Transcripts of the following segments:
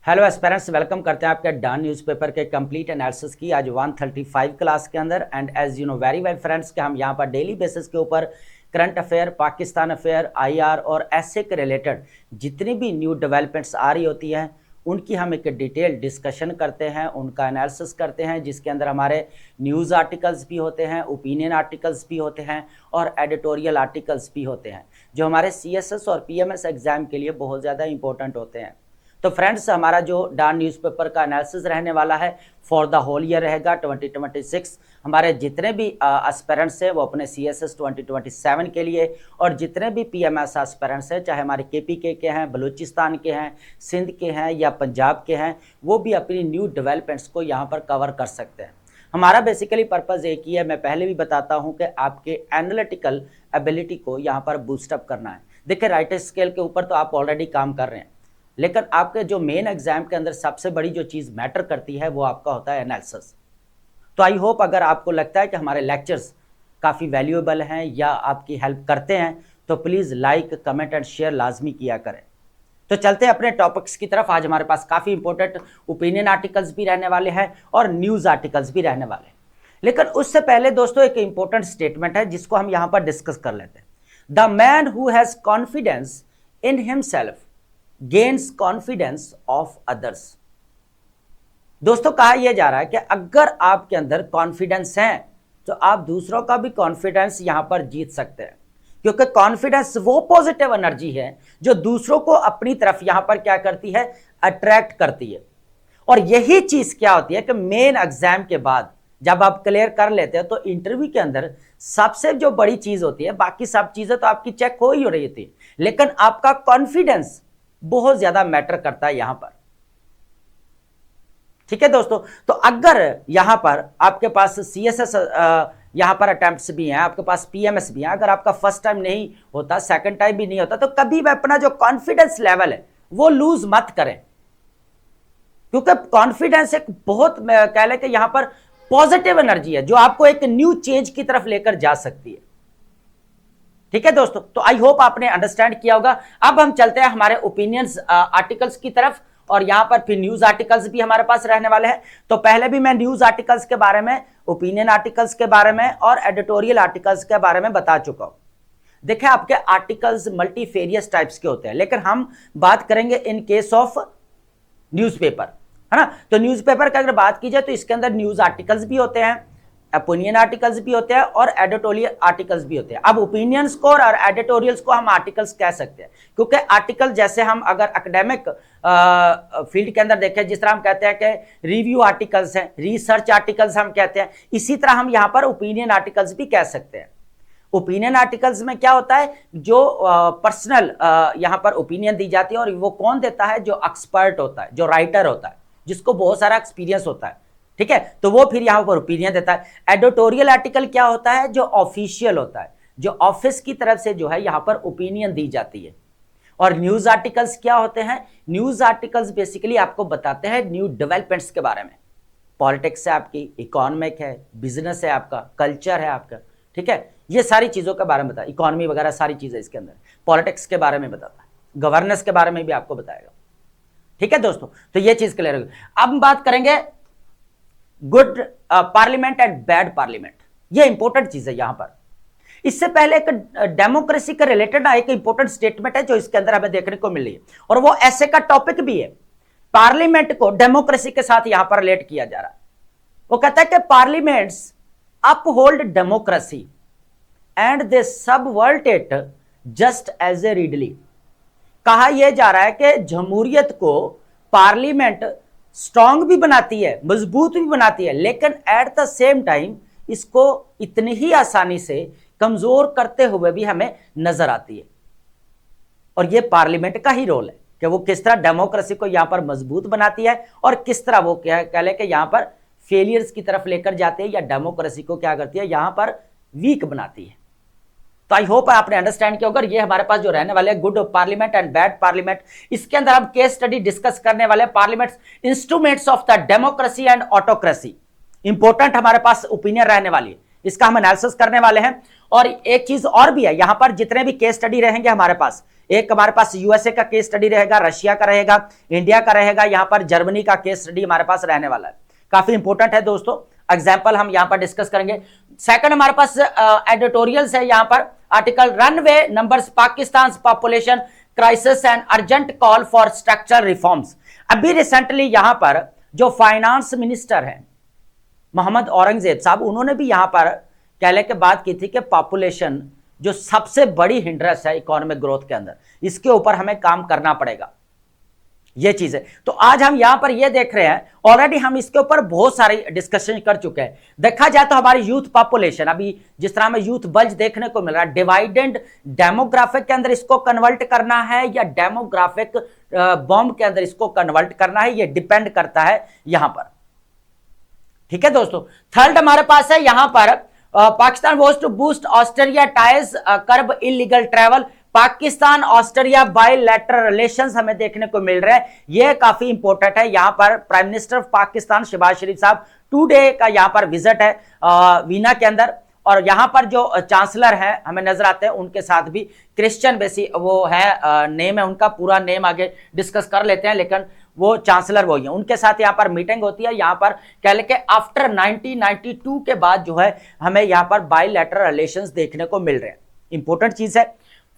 Hello aspirants, welcome करते हैं आपके डॉन न्यूज़पेपर के कंप्लीट एनालिसिस की आज 135 क्लास के अंदर। And as you know very well friends कि हम यहाँ पर डेली बेसिस के ऊपर current affair, Pakistan affair, IR और ऐसे के रिलेटेड जितनी भी न्यू डेवलपमेंट्स आ रही होती हैं उनकी हम एक डिटेल डिस्कशन करते हैं, उनका एनालिसिस करते हैं, जिसके अंदर हमारे न्यूज़ आर्टिकल्स भी होते हैं, ओपिनियन आर्टिकल्स भी होते हैं और एडिटोरियल आर्टिकल्स भी होते हैं, जो हमारे सीएसएस और पीएमएस एग्जाम के लिए बहुत ज़्यादा इंपॉर्टेंट होते हैं। तो फ्रेंड्स, हमारा जो डॉन न्यूज़पेपर का एनालिसिस रहने वाला है फॉर द होल ईयर रहेगा 2026। हमारे जितने भी एस्पिरेंट्स हैं वो अपने सीएसएस 2027 के लिए, और जितने भी पीएमएस एस्पिरेंट्स हैं, चाहे हमारे केपीके के हैं, बलूचिस्तान के हैं, सिंध के हैं या पंजाब के हैं, वो भी अपनी न्यू डेवलपमेंट्स को यहाँ पर कवर कर सकते हैं। हमारा बेसिकली पर्पज़ एक ही है, मैं पहले भी बताता हूँ कि आपके एनालिटिकल एबिलिटी को यहाँ पर बूस्टअप करना है। देखिए, राइटर स्केल के ऊपर तो आप ऑलरेडी काम कर रहे हैं, लेकिन आपके जो मेन एग्जाम के अंदर सबसे बड़ी जो चीज़ मैटर करती है वो आपका होता है एनालिसिस। तो आई होप अगर आपको लगता है कि हमारे लेक्चर्स काफ़ी वैल्यूएबल हैं या आपकी हेल्प करते हैं तो please like, comment and share लाजमी किया करें। तो चलते हैं अपने टॉपिक्स की तरफ। आज हमारे पास काफ़ी इंपॉर्टेंट ओपिनियन आर्टिकल्स भी रहने वाले हैं और न्यूज़ आर्टिकल्स भी रहने वाले हैं, लेकिन उससे पहले दोस्तों एक इंपॉर्टेंट स्टेटमेंट है जिसको हम यहाँ पर डिस्कस कर लेते हैं। The man who has confidence in himself gains confidence of others. दोस्तों, कहा यह जा रहा है कि अगर आपके अंदर कॉन्फिडेंस है तो आप दूसरों का भी कॉन्फिडेंस यहां पर जीत सकते हैं, क्योंकि कॉन्फिडेंस वो पॉजिटिव एनर्जी है जो दूसरों को अपनी तरफ यहां पर क्या करती है, अट्रैक्ट करती है। और यही चीज क्या होती है कि मेन एग्जाम के बाद जब आप क्लियर कर लेते हैं तो इंटरव्यू के अंदर सबसे जो बड़ी चीज होती है, बाकी सब चीजें तो आपकी चेक हो ही रही थी, लेकिन आपका कॉन्फिडेंस बहुत ज्यादा मैटर करता है यहां पर। ठीक है दोस्तों, तो अगर यहां पर आपके पास सीएसएस यहां पर अटेम्प्ट्स भी हैं, आपके पास पीएमएस भी हैं, अगर आपका फर्स्ट टाइम नहीं होता, सेकंड टाइम भी नहीं होता, तो कभी भी अपना जो कॉन्फिडेंस लेवल है वो लूज मत करें, क्योंकि कॉन्फिडेंस एक बहुत कह लें कि यहां पर पॉजिटिव एनर्जी है जो आपको एक न्यू चेंज की तरफ लेकर जा सकती है। ठीक है दोस्तों, तो आई होप आपने अंडरस्टैंड किया होगा। अब हम चलते हैं हमारे ओपिनियंस आर्टिकल्स की तरफ, और यहां पर फिर न्यूज आर्टिकल्स भी हमारे पास रहने वाले हैं। तो पहले भी मैं न्यूज आर्टिकल्स के बारे में, ओपिनियन आर्टिकल्स के बारे में और एडिटोरियल आर्टिकल्स के बारे में बता चुका हूं। देखिए, आपके आर्टिकल्स मल्टीफेरियस टाइप्स के होते हैं, लेकिन हम बात करेंगे इन केस ऑफ न्यूज़पेपर, है ना। तो न्यूज़पेपर की अगर बात की जाए तो इसके अंदर न्यूज आर्टिकल्स भी होते हैं, ओपिनियन आर्टिकल्स भी होते हैं और एडिटोरियल आर्टिकल्स भी होते हैं। अब ओपिनियंस को और एडिटोरियल्स को हम आर्टिकल्स कह सकते हैं, क्योंकि आर्टिकल जैसे हम अगर एकेडमिक फील्ड के अंदर देखें, जिस तरह हम कहते हैं कि रिव्यू आर्टिकल्स हैं, रिसर्च आर्टिकल्स हम कहते हैं, इसी तरह हम यहाँ पर ओपिनियन आर्टिकल्स भी कह सकते हैं। ओपिनियन आर्टिकल्स में क्या होता है, जो पर्सनल यहाँ पर ओपिनियन दी जाती है, और वो कौन देता है, जो एक्सपर्ट होता है, जो राइटर होता है, जिसको बहुत सारा एक्सपीरियंस होता है। ठीक है, तो वो फिर यहां पर ओपिनियन देता है। एडिटोरियल आर्टिकल क्या होता है, जो ऑफिशियल होता है, जो ऑफिस की तरफ से जो है यहां पर ओपिनियन दी जाती है। और न्यूज आर्टिकल्स क्या होते हैं, न्यूज आर्टिकल्स बेसिकली आपको बताते हैं न्यू डेवलपमेंट्स के बारे में। पॉलिटिक्स है आपकी, इकोनॉमिक है, बिजनेस है आपका, कल्चर है आपका, ठीक है, ये सारी चीजों के बारे में बताया, इकोनॉमी वगैरह सारी चीजें इसके अंदर, पॉलिटिक्स के बारे में बताता है, गवर्नेंस के बारे में भी आपको बताएगा। ठीक है दोस्तों, तो ये चीज क्लियर होगी। अब हम बात करेंगे good parliament and bad parliament, ये इंपॉर्टेंट चीज है यहां पर। इससे पहले एक डेमोक्रेसी के रिलेटेड एक इंपॉर्टेंट स्टेटमेंट है जो इसके अंदर हमें देखने को मिल रही है, और वो ऐसे का टॉपिक भी है। पार्लियामेंट को डेमोक्रेसी के साथ यहां पर रिलेट किया जा रहा है। वो कहता है कि parliaments uphold democracy and they subvert it just as a readily. कहा यह जा रहा है कि जमहूरियत को पार्लियामेंट स्ट्रांग भी बनाती है, मजबूत भी बनाती है, लेकिन एट द सेम टाइम इसको इतनी ही आसानी से कमजोर करते हुए भी हमें नजर आती है। और यह पार्लियामेंट का ही रोल है कि वो किस तरह डेमोक्रेसी को यहां पर मजबूत बनाती है और किस तरह वो क्या कह ले कि यहां पर फेलियर्स की तरफ लेकर जाते हैं, या डेमोक्रेसी को क्या करती है, यहां पर वीक बनाती है। तो आई होप आपने अंडरस्टैंड किया होगा। ये हमारे पास जो रहने वाले good parliament and bad parliament, इसके अंदर हम केस स्टडी डिस्कस करने वाले parliaments instruments of the democracy and autocracy. Important हमारे पास ओपिनियन रहने वाली है इसका हम एनालिसिस करने वाले हैं। और एक चीज और भी है, यहां पर जितने भी केस स्टडी रहेंगे हमारे पास, एक हमारे पास यूएसए का केस स्टडी रहेगा, रशिया का रहेगा, इंडिया का रहेगा, यहां पर जर्मनी का केस स्टडी हमारे पास रहने वाला है। काफी इंपॉर्टेंट है दोस्तों, एग्जाम्पल हम यहां पर डिस्कस करेंगे। सेकंड हमारे पास एडिटोरियल्स है यहां पर, article runway numbers Pakistan population crisis and urgent call for structural reforms. अभी रिसेंटली यहां पर जो फाइनेंस मिनिस्टर है मोहम्मद औरंगजेब साहब, उन्होंने भी यहां पर कहने के बात की थी कि पॉपुलेशन जो सबसे बड़ी हिंड्रेंस है इकोनॉमिक ग्रोथ के अंदर, इसके ऊपर हमें काम करना पड़ेगा, ये चीज है। तो आज हम यहां पर ये देख रहे हैं, ऑलरेडी हम इसके ऊपर बहुत सारी डिस्कशन कर चुके हैं। देखा जाए तो हमारी यूथ पॉपुलेशन, अभी जिस तरह हमें यूथ बल्ज देखने को मिल रहा है, डिवाइडेड डेमोग्राफिक के अंदर इसको कन्वर्ट करना है या डेमोग्राफिक बॉम्ब के अंदर इसको कन्वर्ट करना है, ये डिपेंड करता है यहां पर। ठीक है दोस्तों, थर्ड हमारे पास है यहां पर Pakistan was to boost Australia ties curb illegal travel, Pakistan Australia bilateral relations हमें देखने को मिल रहे हैं, यह काफी इंपॉर्टेंट है। यहां पर prime minister of Pakistan Shahbaz Sharif साहब 2 डे का यहां पर विजिट है वीना के अंदर, और यहां पर जो चांसलर है हमें नजर आते हैं, उनके साथ भी क्रिश्चियन बेसी वो है, नेम है उनका, पूरा नेम आगे डिस्कस कर लेते हैं, लेकिन वो चांसलर वही है, उनके साथ यहाँ पर मीटिंग होती है। यहाँ पर कह लें कि आफ्टर 1992 के बाद जो है हमें यहाँ पर बायलैटरल रिलेशंस देखने को मिल रहे हैं, इंपॉर्टेंट चीज है।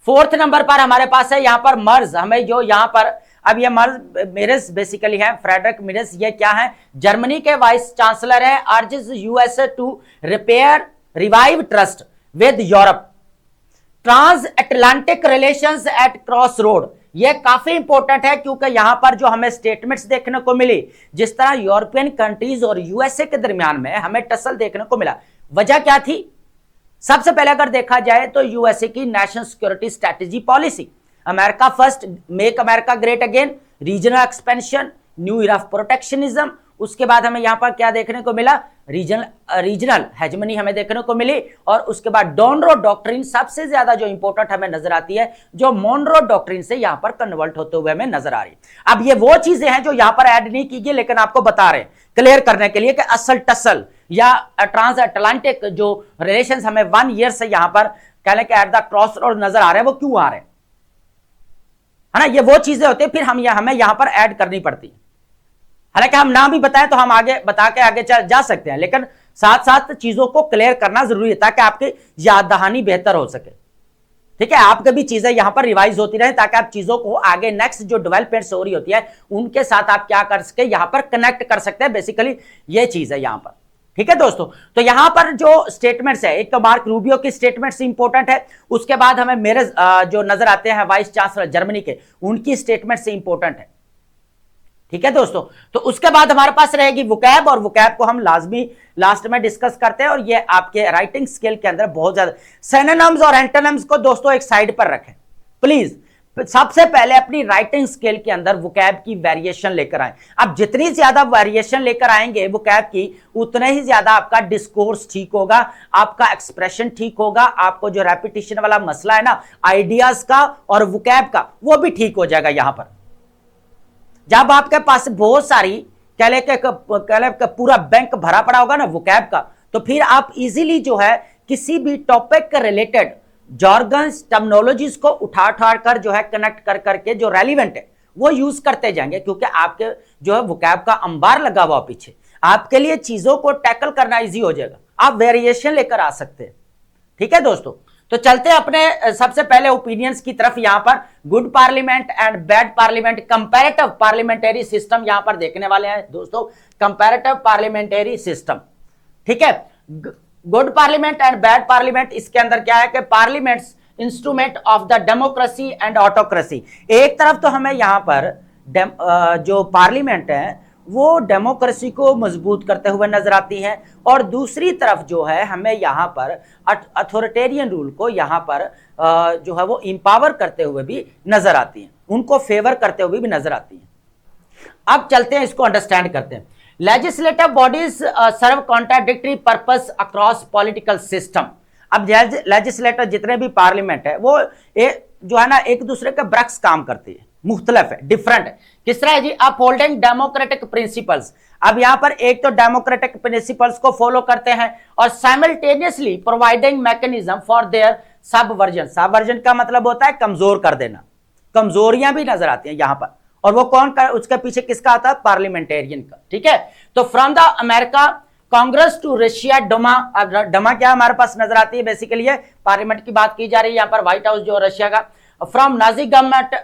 फोर्थ नंबर पर हमारे पास है यहाँ पर मर्ज, हमें जो यहाँ पर अब ये मर्ज मिरस बेसिकली है, फ्रेडरिक मिरस, ये क्या है, जर्मनी के वाइस चांसलर है, urges USA to repair revive trust with Europe, trans Atlantic relations at cross road. यह काफी इंपॉर्टेंट है क्योंकि यहां पर जो हमें स्टेटमेंट्स देखने को मिली, जिस तरह यूरोपियन कंट्रीज और यूएसए के दरमियान में हमें टसल देखने को मिला, वजह क्या थी? सबसे पहले अगर देखा जाए तो यूएसए की national security strategy policy, America first, make America great again, regional expansion, new era of protectionism. उसके बाद हमें यहां पर क्या देखने को मिला, रीजनल हेजमनी हमें देखने को मिली, और उसके बाद डॉनरो डॉक्ट्रिन सबसे ज्यादा जो इंपॉर्टेंट हमें नजर आती है, जो मोनरो डॉक्ट्रिन से यहां पर कन्वर्ट होते हुए हमें नजर आ रही है। अब ये वो चीजें हैं जो यहां पर ऐड नहीं की गई, लेकिन आपको बता रहे हैं क्लियर करने के लिए कि असल टसल या ट्रांस अटलांटिक जो रिलेशंस हमें 1 ईयर से यहां पर कहने के एट द क्रॉस रोड नजर आ रहे हैं, वो क्यों आ रहे हैं, है ना। ये वो चीजें होती है फिर हमें यहां पर ऐड करनी पड़ती है। हालांकि हम नाम भी बताएं तो हम आगे बता के आगे जा सकते हैं, लेकिन साथ साथ चीजों को क्लियर करना जरूरी है ताकि आपकी याद दहानी बेहतर हो सके। ठीक है, आपके भी चीजें यहां पर रिवाइज होती रहे ताकि आप चीजों को आगे नेक्स्ट जो डेवलपमेंट हो रही होती है उनके साथ आप क्या कर सके, यहां पर कनेक्ट कर सकते हैं। बेसिकली ये चीज है यहां पर। ठीक है दोस्तों, तो यहां पर जो स्टेटमेंट्स है, एक तो मार्क रूबियो की स्टेटमेंट्स इंपॉर्टेंट है, उसके बाद हमें मेरे जो नजर आते हैं वाइस चांसलर जर्मनी के, उनकी स्टेटमेंट्स इंपॉर्टेंट है। ठीक है दोस्तों, तो उसके बाद हमारे पास रहेगी वोकैब, और वोकैब को हम लाजमी लास्ट में डिस्कस करते हैं, और ये आपके राइटिंग स्किल के अंदर बहुत ज्यादा। सिनोनिम्स और एंटोनिम्स को दोस्तों एक साइड पर रखें प्लीज, सबसे पहले अपनी राइटिंग स्किल के अंदर वोकैब की वेरिएशन लेकर आए। अब जितनी ज्यादा वेरिएशन लेकर आएंगे वोकैब की, उतना ही ज्यादा आपका डिस्कोर्स ठीक होगा, आपका एक्सप्रेशन ठीक होगा, आपको जो रेपिटेशन वाला मसला है ना आइडियाज का और वोकैब का, वो भी ठीक हो जाएगा। यहां पर जब आपके पास बहुत सारी कह ले पूरा बैंक भरा पड़ा होगा ना वोकैब का, तो फिर आप इजीली जो है किसी भी टॉपिक के रिलेटेड जॉर्गन्स टर्मिनोलॉजीज को उठा कर जो है कनेक्ट कर करके जो रेलिवेंट है वो यूज करते जाएंगे, क्योंकि आपके जो है वोकैब का अंबार लगा हुआ पीछे, आपके लिए चीजों को टैकल करना इजी हो जाएगा, आप वेरिएशन लेकर आ सकते हैं। ठीक है दोस्तों, तो चलते हैं अपने सबसे पहले ओपिनियंस की तरफ। यहां पर good parliament and bad parliament, comparative parliamentary system यहां पर देखने वाले हैं दोस्तों, कंपैरेटिव पार्लियामेंट्री सिस्टम। ठीक है, good parliament and bad parliament, इसके अंदर क्या है कि parliaments instrument of the democracy and autocracy. एक तरफ तो हमें यहां पर जो पार्लियामेंट है वो डेमोक्रेसी को मजबूत करते हुए नजर आती है, और दूसरी तरफ जो है हमें यहाँ पर अथॉरिटेरियन रूल को यहाँ पर जो है वो इंपावर करते हुए भी नजर आती है, उनको फेवर करते हुए भी नजर आती है। अब चलते हैं, इसको अंडरस्टैंड करते हैं। Legislative bodies serve contradictory purpose across political system. अब लेजिस्लेटर जितने भी पार्लियामेंट है वो जो है ना एक दूसरे के ब्रक्स काम करती है। मुख्तलिफ है, डिफरेंट है। किस तरह है जी, अपहोल्डिंग डेमोक्रेटिक प्रिंसिपल्स। अब यहां पर एक तो डेमोक्रेटिक प्रिंसिपल्स को फॉलो करते हैं और simultaneously providing mechanism for their subversion. Subversion का मतलब होता है कमजोर कर देना, कमजोरियां भी नजर आती हैं यहां पर, और वो कौन का, उसके पीछे किसका आता है, पार्लियामेंटेरियन का। ठीक है, तो from the America Congress to Russia Duma. अब डोमा क्या हमारे पास नजर आती है, बेसिकली है पार्लियामेंट की बात की जा रही है यहां पर, व्हाइट हाउस जो रशिया का। फ्रॉम नाजी गवर्नमेंट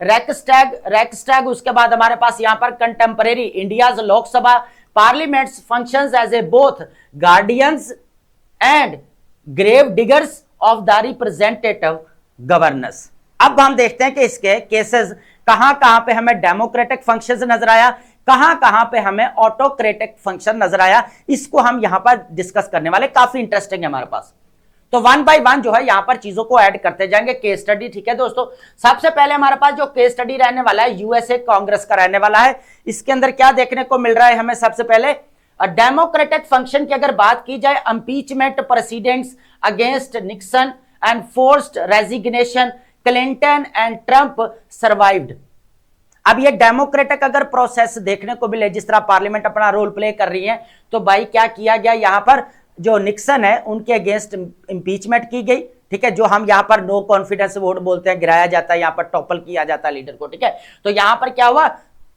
रैकस्टैग, उसके बाद हमारे पास यहां पर contemporary India's Lok Sabha parliaments functions as a both guardians and grave diggers of the representative governance. अब हम देखते हैं कि इसके केसेस कहां कहां पे हमें डेमोक्रेटिक फंक्शंस नजर आया, कहां कहां पे हमें ऑटोक्रेटिक फंक्शन नजर आया, इसको हम यहां पर डिस्कस करने वाले, काफी इंटरेस्टिंग है हमारे पास। तो वन बाय वन जो है यहां पर चीजों को ऐड करते जाएंगे, केस स्टडी। ठीक है दोस्तों, सबसे पहले हमारे पास जो केस स्टडी रहने वाला है यूएसए कांग्रेस का रहने वाला है। इसके अंदर क्या देखने को मिल रहा है हमें, सबसे पहले डेमोक्रेटिक फंक्शन की अगर बात की जाए, impeachment proceedings against Nixon and forced resignation, Clinton and Trump survived. अब ये डेमोक्रेटिक अगर प्रोसेस देखने को मिले, जिस तरह पार्लियामेंट अपना रोल प्ले कर रही है, तो भाई क्या किया गया यहां पर, जो निक्सन है उनके अगेंस्ट इंपीचमेंट की गई। ठीक है, जो हम यहां पर नो कॉन्फिडेंस वोट बोलते हैं, गिराया जाता है, यहां पर टॉपल किया जाता है लीडर को। ठीक है, तो यहां पर क्या हुआ,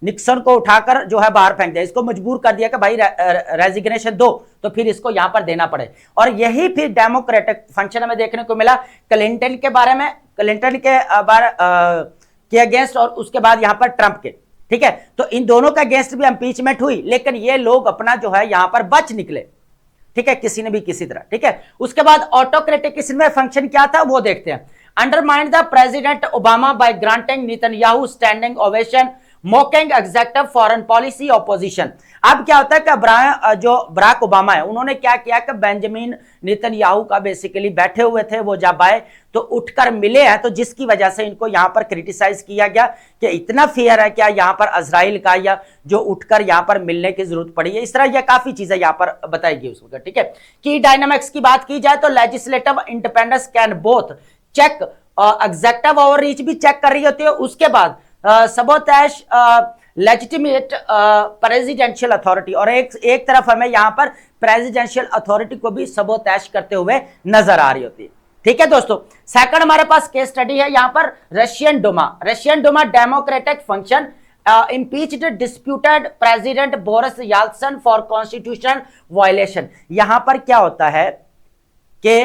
निक्सन को उठाकर जो है बाहर फेंक दिया, इसको मजबूर कर दिया कि भाई रेजिग्नेशन दो, तो फिर इसको यहां पर देना पड़े। और यही फिर डेमोक्रेटिक फंक्शन हमें देखने को मिला क्लिंटन के बारे में, क्लिंटन के के अगेंस्ट, और उसके बाद यहां पर ट्रंप के। ठीक है, तो इन दोनों के अगेंस्ट भी इंपीचमेंट हुई, लेकिन ये लोग अपना जो है यहां पर बच निकले। ठीक है, किसी ने भी किसी तरह। ठीक है, उसके बाद ऑटोक्रेटिक इसमें फंक्शन क्या था वो देखते हैं। Undermine the President Obama by granting Netanyahu standing ovation, mocking executive foreign policy opposition. अब क्या होता है कि जो बराक ओबामा है, उन्होंने क्या किया कि बेंजामिन नेतन्याहू का बेसिकली बैठे हुए थे, वो जब आए तो उठकर मिले हैं, तो जिसकी वजह से इनको यहां पर क्रिटिसाइज किया गया कि इतना फेयर है क्या यहां पर इजराइल का, या जो उठकर यहां पर मिलने की जरूरत पड़ी है। इस तरह यह काफी चीजें यहां पर बताएगी उस वक्त। ठीक है, की डायनामिक्स की बात की जाए तो legislative independence can both check, executive overreach भी चेक कर रही होती है, उसके बाद सबोतैश लेजिटिमेट प्रेसिडेंशियल अथॉरिटी, और एक तरफ हमें यहां पर प्रेसिडेंशियल अथॉरिटी को भी सबोतैश करते हुए नजर आ रही होती है। ठीक है दोस्तों, सेकंड हमारे पास केस स्टडी है यहां पर Russian Duma. Russian Duma democratic function, impeached disputed president Boris Yeltsin for constitutional violation. यहां पर क्या होता है कि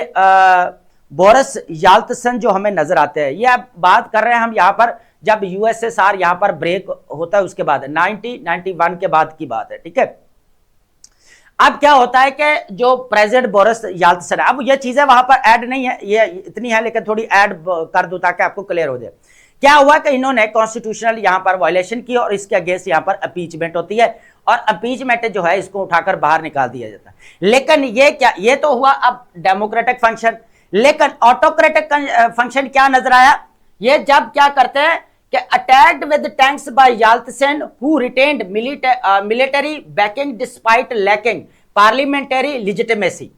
बोरिस याल्त्सन जो हमें नजर आते हैं, ये अब बात कर रहे हैं हम यहां पर जब यूएसएसआर यहां पर ब्रेक होता है, उसके बाद 1991 के बाद की बात है। ठीक है, अब क्या होता है कि जो प्रेसिडेंट बोरिस याल्त्सन है, अब ये चीजें वहां पर ऐड नहीं है, ये इतनी है, लेकिन थोड़ी ऐड कर दूं ताकि आपको क्लियर हो जाए। क्या हुआ कि इन्होंने कॉन्स्टिट्यूशनल यहां पर वायलेशन की, और इसके अगेंस्ट यहां पर अपीचमेंट होती है, और अपीचमेंट जो है इसको उठाकर बाहर निकाल दिया जाता है। लेकिन ये क्या, ये तो हुआ अब डेमोक्रेटिक फंक्शन, लेकिन ऑटोक्रेटिक फंक्शन क्या नजर आया, ये जब क्या करते हैं कि attacked with tanks by Yeltsin who retained military backing despite lacking parliamentary legitimacy.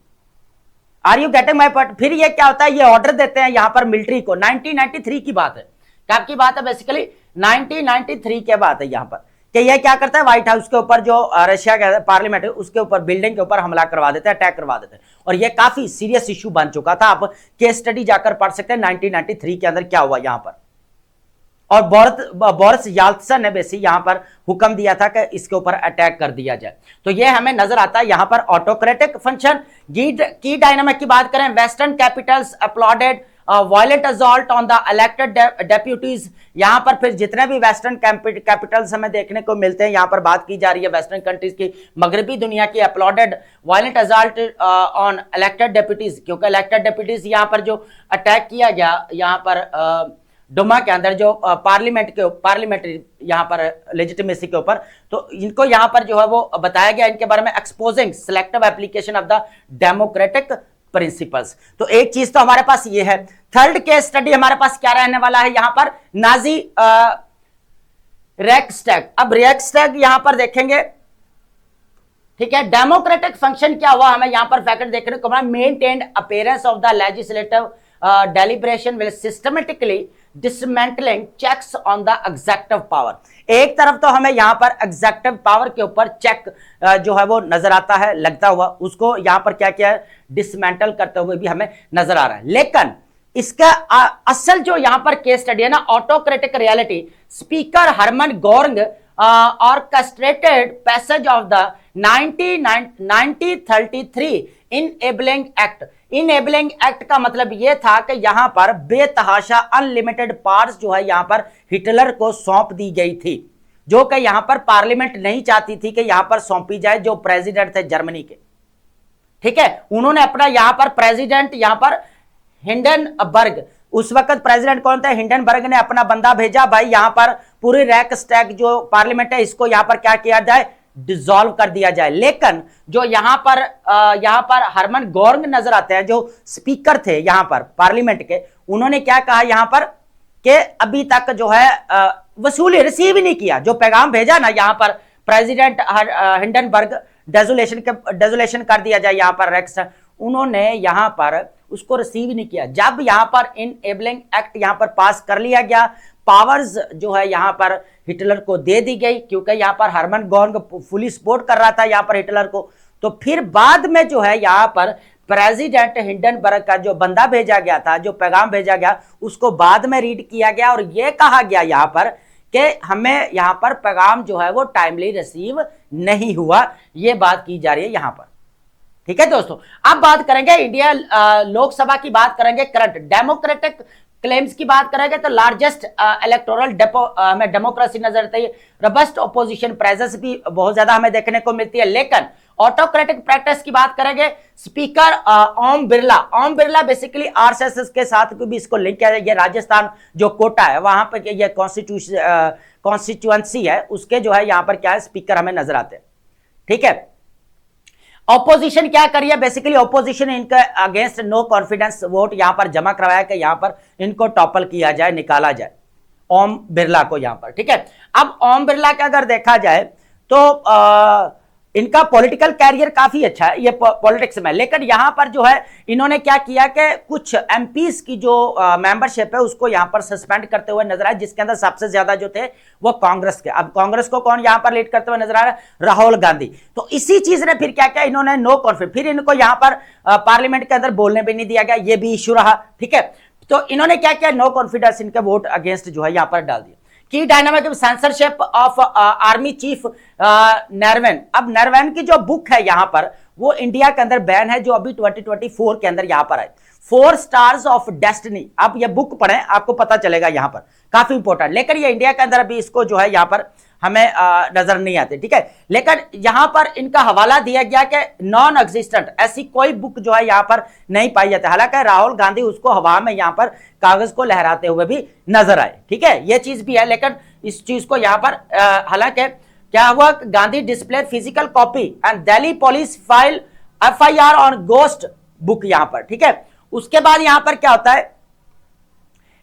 Are you getting my point? फिर ये क्या होता है, ये ऑर्डर देते हैं यहां पर मिलिट्री को, 1993 की बात है, कब की बात है, बेसिकली 1993 के बात है यहां पर, कि ये क्या करता है, व्हाइट हाउस के ऊपर जो रशिया का पार्लियामेंट है उसके ऊपर, बिल्डिंग के ऊपर हमला करवा देते हैं, अटैक करवा देते हैं, और ये काफी सीरियस इश्यू बन चुका था। आप केस स्टडी जाकर पढ़ सकते हैं 1993 के अंदर क्या हुआ यहां पर। और बोरिस याल्त्सन ने बेसिक यहां पर हुक्म दिया था कि इसके ऊपर अटैक कर दिया जाए। तो ये हमें नजर आता है यहां पर ऑटोक्रेटिक फंक्शन। की डायनामिक की बात करें, western Capitals uploaded violent assault on the elected deputies. यहां पर फिर जितने भी वेस्टर्न कैपिटल्स हमें देखने को मिलते हैं, यहां पर बात की जा रही है वेस्टर्न कंट्रीज की, मगरबी दुनिया की, uploaded violent assault on elected deputies, क्योंकि इलेक्टेड डेप्यूटीज यहां पर जो अटैक किया गया यहां पर डोमा के अंदर, जो पार्लियामेंट्री यहां पर लेजिटिमेसी के ऊपर, तो इनको यहां पर जो है वो बताया गया इनके बारे में, exposing selective application of the democratic principles. तो एक चीज तो हमारे पास ये है। थर्ड केस स्टडी हमारे पास क्या रहने वाला है यहां पर, नाजी रेक्सटैग। अब रेक्सटैग यहां पर देखेंगे, ठीक है, डेमोक्रेटिक फंक्शन क्या हुआ, हमें यहां पर फैक्ट देखने को मिला, maintained appearance of the legislative deliberation will systematically dismantling checks on the executive power. एक तरफ तो हमें यहां पर एग्जेक्टिव पावर के ऊपर चेक जो है वो नजर आता है लगता हुआ, उसको यहां पर क्या किया है, डिसमेंटल करते हुए भी हमें नजर आ रहा है। लेकिन इसका असल जो यहां पर केस स्टडी है ना, autocratic reality, speaker Hermann Goring orchestrated passage of the 1933 enabling act. Enabling act का मतलब यह था कि यहां पर बेतहाशा अनलिमिटेड पावर्स जो है यहां पर हिटलर को सौंप दी गई थी, जो कि यहां पर पार्लियामेंट नहीं चाहती थी कि यहां पर सौंपी जाए, जो प्रेसिडेंट थे जर्मनी के, ठीक है, उन्होंने अपना यहां पर प्रेसिडेंट यहां पर हिंडनबर्ग, उस वक्त प्रेसिडेंट कौन थे, हिंडनबर्ग ने अपना बंदा भेजा, भाई यहां पर पूरी रैक स्टैक जो पार्लियामेंट है इसको यहां पर क्या किया जाए, डिसॉल्व कर दिया जाए। लेकिन जो यहां पर हरमन गोर्ंग नजर आते हैं, जो स्पीकर थे यहां पर पार्लियामेंट के, उन्होंने क्या कहा यहां पर कि अभी तक जो है वसूली रिसीव ही नहीं किया, जो पैगाम भेजा ना यहां पर प्रेसिडेंट हिंडनबर्ग, डेजोलेशन कर दिया जाए यहां पर रैक, उन्होंने यहां पर उसको रिसीव नहीं किया। जब यहां पर इनएबलिंग एक्ट यहां पर पास कर लिया गया, पावर्स जो है यहां पर हिटलर को दे दी गई, क्योंकि यहां पर हरमन गोर्ंग फुली सपोर्ट कर रहा था यहां पर हिटलर को, तो फिर बाद में जो है यहां पर प्रेसिडेंट हिंडनबर्ग का जो बंदा भेजा गया था, जो पैगाम भेजा गया, उसको बाद में रीड किया गया और यह कहा गया यहां पर कि हमें यहां पर पैगाम जो है वो टाइमली रिसीव नहीं हुआ, यह बात की जा रही है यहां पर। ठीक है दोस्तों, अब बात करेंगे इंडिया लोकसभा की, बात करेंगे करंट डेमोक्रेटिक क्लेम्स की बात करेंगे तो लार्जेस्ट इलेक्टोरल हमें डेमोक्रेसी नजर आती है, रबस्ट ओपोजिशन प्रेजेंस भी बहुत ज्यादा हमें देखने को मिलती है। लेकिन ऑटोक्रेटिक प्रैक्टिस की बात करेंगे, speaker Om Birla basically RSS के साथ भी इसको लिंक किया जाए, ये राजस्थान जो कोटा है वहां पर ये कॉन्स्टिट्यूएंसी है, उसके जो है यहां पर क्या है स्पीकर हमें नजर आते हैं। ठीक है, ऑपोजिशन क्या करिए, बेसिकली ऑपोजिशन इनका अगेंस्ट नो कॉन्फिडेंस वोट यहां पर जमा करवाया कि यहां पर इनको टॉपल किया जाए, निकाला जाए ओम बिरला को यहां पर। ठीक है, अब ओम बिरला का अगर देखा जाए तो इनका पॉलिटिकल कैरियर काफी अच्छा है ये पॉलिटिक्स में, लेकिन यहां पर जो है इन्होंने क्या किया कि कुछ एमपीज की जो मेंबरशिप है उसको यहां पर सस्पेंड करते हुए नजर आए, जिसके अंदर सबसे ज्यादा जो थे वो कांग्रेस के। अब कांग्रेस को कौन यहां पर लीड करते हुए नजर आ रहा है, राहुल गांधी। तो इसी चीज ने फिर क्या किया, इन्होंने नो कॉन्फिडेंस, फिर इनको यहां पर पार्लियामेंट के अंदर बोलने भी नहीं दिया गया, ये भी इशू रहा। ठीक है, तो इन्होंने क्या किया, नो कॉन्फिडेंस इनके वोट अगेंस्ट जो है यहां पर डाल दिया। की dynamic censorship of army chief Naravane. अब नरवैन की जो बुक है यहां पर वो इंडिया के अंदर बैन है, जो अभी 2024 के अंदर यहां पर है, 4 स्टार्स ऑफ डेस्टिनी। अब ये बुक पढ़ें आपको पता चलेगा यहां पर, काफी इंपॉर्टेंट, लेकिन ये इंडिया के अंदर अभी इसको जो है यहां पर हमें नजर नहीं आते। ठीक है, लेकिन यहां पर इनका हवाला दिया गया कि नॉन एग्जिस्टेंट, ऐसी कोई बुक जो है यहां पर नहीं पाई जाती। हालांकि राहुल गांधी उसको हवा में यहां पर कागज को लहराते हुए भी नजर आए। ठीक है, यह चीज भी है, लेकिन इस चीज को यहां पर हालांकि क्या हुआ, Gandhi display physical copy and Delhi police file FIR on ghost book यहां पर। ठीक है, उसके बाद यहां पर क्या होता है,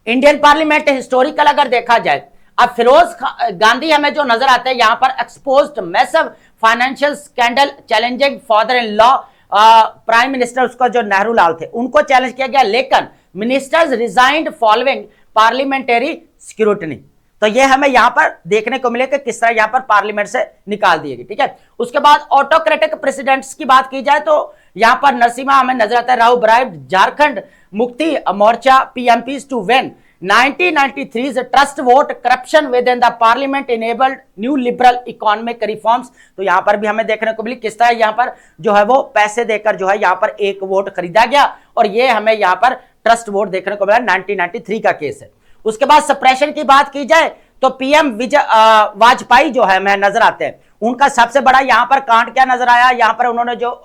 इंडियन पार्लियामेंट हिस्टोरिकल अगर देखा जाए, अब फिरोज गांधी हमें जो नजर आते हैं यहां पर exposed massive financial scandal challenging father in law prime minister, उसका जो नेहरू लाल थे उनको चैलेंज किया गया, लेकिन ministers resigned following parliamentary scrutiny. तो ये हमें यहां पर देखने को मिले कि किस तरह यहां पर पार्लियामेंट से निकाल दिए गए। ठीक है, उसके बाद ऑटोक्रेटिक प्रेसिडेंट्स की बात की जाए तो यहां पर नरसिम्हा हमें नजर आता है, Rao bribe Jharkhand Mukti Morcha MPs to win 1993 trust vote corruption within the parliament enabled new liberal economic reforms. तो यहां पर भी हमें देखने को मिली किस तरह यहां पर जो है वो पैसे देकर जो है यहां पर एक वोट खरीदा गया, और ये हमें यहां पर ट्रस्ट वोट देखने को मिला, 1993 का केस है। उसके बाद सप्रेशन की बात की जाए तो पीएम वाजपेयी जो है मैं नजर आते हैं, उनका सबसे बड़ा यहां पर कांड क्या नजर आया, यहां पर उन्होंने जो